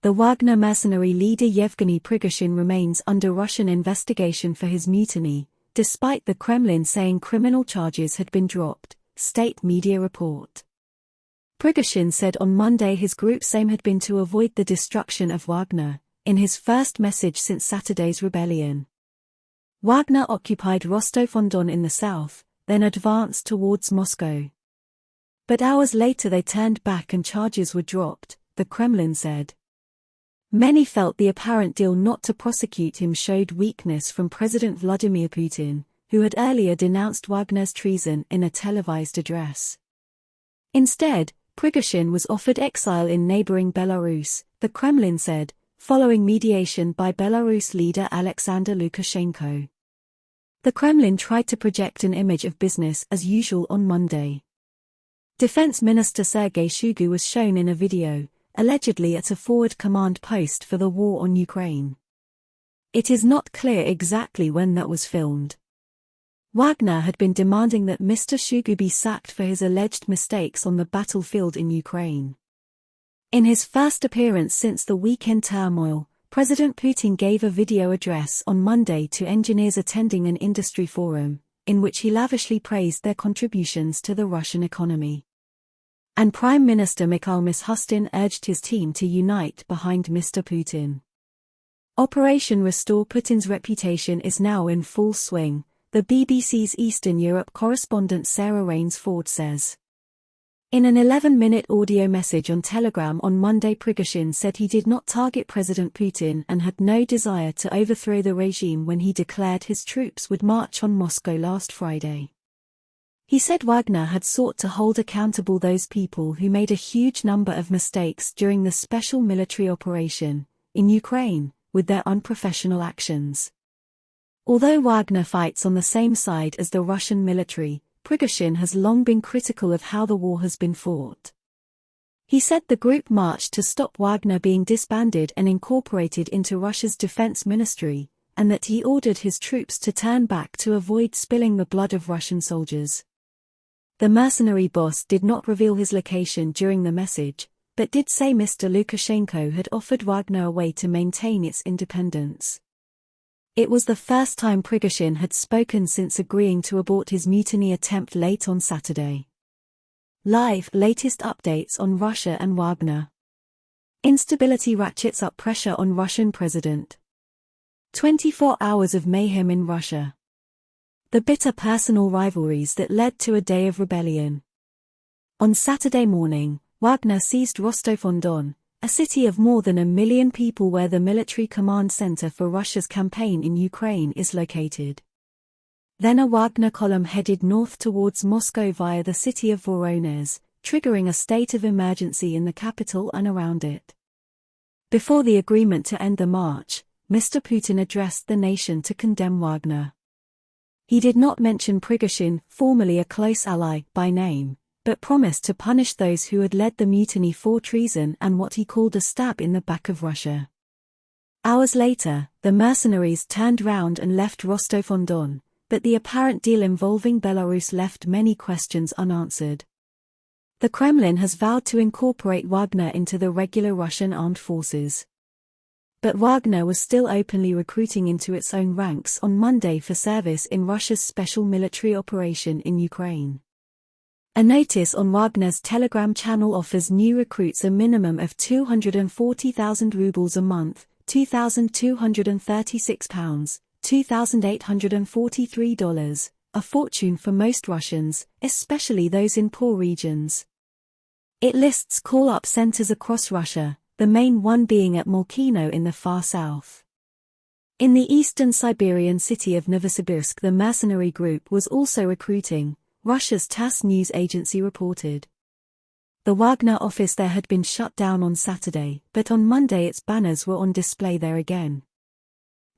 The Wagner mercenary leader Yevgeny Prigozhin remains under Russian investigation for his mutiny, despite the Kremlin saying criminal charges had been dropped, state media report. Prigozhin said on Monday his group's aim had been to avoid the destruction of Wagner, in his first message since Saturday's rebellion. Wagner occupied Rostov-on-Don in the south, then advanced towards Moscow. But hours later they turned back and charges were dropped, the Kremlin said. Many felt the apparent deal not to prosecute him showed weakness from President Vladimir Putin, who had earlier denounced Wagner's treason in a televised address. Instead, Prigozhin was offered exile in neighboring Belarus, the Kremlin said, following mediation by Belarus leader Alexander Lukashenko. The Kremlin tried to project an image of business as usual on Monday. Defense Minister Sergei Shoigu was shown in a video, allegedly at a forward command post for the war on Ukraine. It is not clear exactly when that was filmed. Wagner had been demanding that Mr. Shoigu be sacked for his alleged mistakes on the battlefield in Ukraine. In his first appearance since the weekend turmoil, President Putin gave a video address on Monday to engineers attending an industry forum, in which he lavishly praised their contributions to the Russian economy. And Prime Minister Mikhail Mishustin urged his team to unite behind Mr. Putin. Operation Restore Putin's reputation is now in full swing, the BBC's Eastern Europe correspondent Sarah Rainsford says. In an 11-minute audio message on Telegram on Monday, Prigozhin said he did not target President Putin and had no desire to overthrow the regime when he declared his troops would march on Moscow last Friday. He said Wagner had sought to hold accountable those people who made a huge number of mistakes during the special military operation in Ukraine, with their unprofessional actions. Although Wagner fights on the same side as the Russian military, Prigozhin has long been critical of how the war has been fought. He said the group marched to stop Wagner being disbanded and incorporated into Russia's defense ministry, and that he ordered his troops to turn back to avoid spilling the blood of Russian soldiers. The mercenary boss did not reveal his location during the message, but did say Mr. Lukashenko had offered Wagner a way to maintain its independence. It was the first time Prigozhin had spoken since agreeing to abort his mutiny attempt late on Saturday. Latest updates on Russia and Wagner. Instability ratchets up pressure on Russian president. 24 hours of mayhem in Russia. The bitter personal rivalries that led to a day of rebellion. On Saturday morning, Wagner seized Rostov-on-Don, a city of more than 1 million people where the military command center for Russia's campaign in Ukraine is located. Then a Wagner column headed north towards Moscow via the city of Voronezh, triggering a state of emergency in the capital and around it. Before the agreement to end the march, Mr. Putin addressed the nation to condemn Wagner. He did not mention Prigozhin, formerly a close ally, by name, but promised to punish those who had led the mutiny for treason and what he called a stab in the back of Russia. Hours later, the mercenaries turned round and left Rostov-on-Don, but the apparent deal involving Belarus left many questions unanswered. The Kremlin has vowed to incorporate Wagner into the regular Russian armed forces. But Wagner was still openly recruiting into its own ranks on Monday for service in Russia's special military operation in Ukraine. A notice on Wagner's Telegram channel offers new recruits a minimum of 240,000 rubles a month, £2,236, $2,843, a fortune for most Russians, especially those in poor regions. It lists call-up centers across Russia, the main one being at Molchino in the far south. In the eastern Siberian city of Novosibirsk, the mercenary group was also recruiting, Russia's TASS news agency reported. The Wagner office there had been shut down on Saturday, but on Monday its banners were on display there again.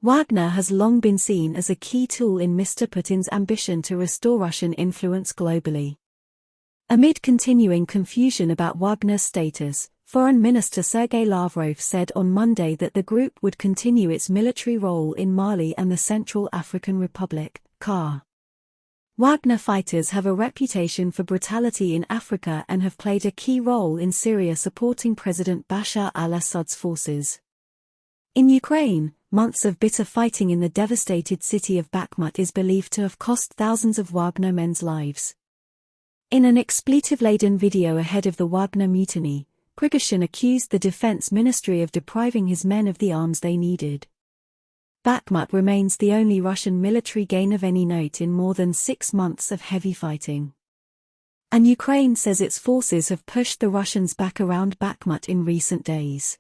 Wagner has long been seen as a key tool in Mr. Putin's ambition to restore Russian influence globally. Amid continuing confusion about Wagner's status, Foreign Minister Sergei Lavrov said on Monday that the group would continue its military role in Mali and the Central African Republic, CAR. Wagner fighters have a reputation for brutality in Africa and have played a key role in Syria supporting President Bashar al-Assad's forces. In Ukraine, months of bitter fighting in the devastated city of Bakhmut is believed to have cost thousands of Wagner men's lives. In an expletive-laden video ahead of the Wagner mutiny, Prigozhin accused the defense ministry of depriving his men of the arms they needed. Bakhmut remains the only Russian military gain of any note in more than 6 months of heavy fighting. And Ukraine says its forces have pushed the Russians back around Bakhmut in recent days.